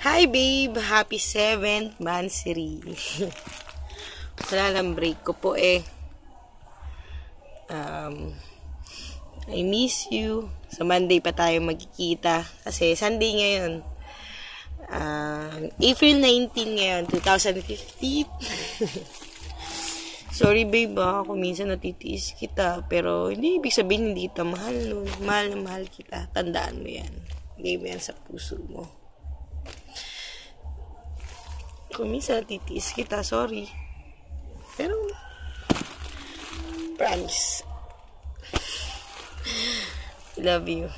Hi babe, happy 7th monthsary. Wala lang break ko po eh. I miss you. Sa Monday pa tayo magkikita kasi Sunday ngayon. April 19 ngayon, 2015. Sorry babe, kung minsan natitiis kita, pero hindi ibig sabihin hindi kita mahal nun. Mahal na mahal kita. Tandaan mo yan. Lagay mo yan sa puso mo. Kung minsan natitiis kita, sorry. Pero, promise. Love you.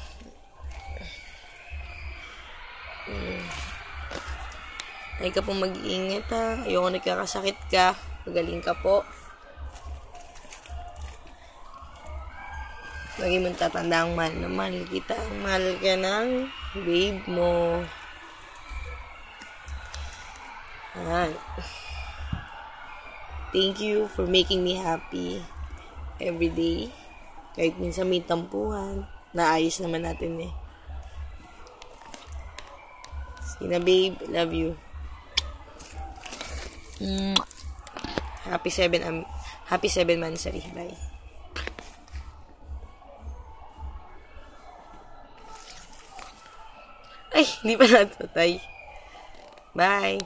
Ay ka pong mag-iingat ha. Ayoko nagkakasakit ka. Magaling ka po. Lagi mong tatanda ang mahal na mahal kita. Mahal ka ng babe mo. Thank you for making me happy every day. Kahit minsan may tampuhan. Naayos naman natin eh. Sige na babe. Love you. Happy 7 monthsary. Bye. Ay, hindi pa natutay. Bye.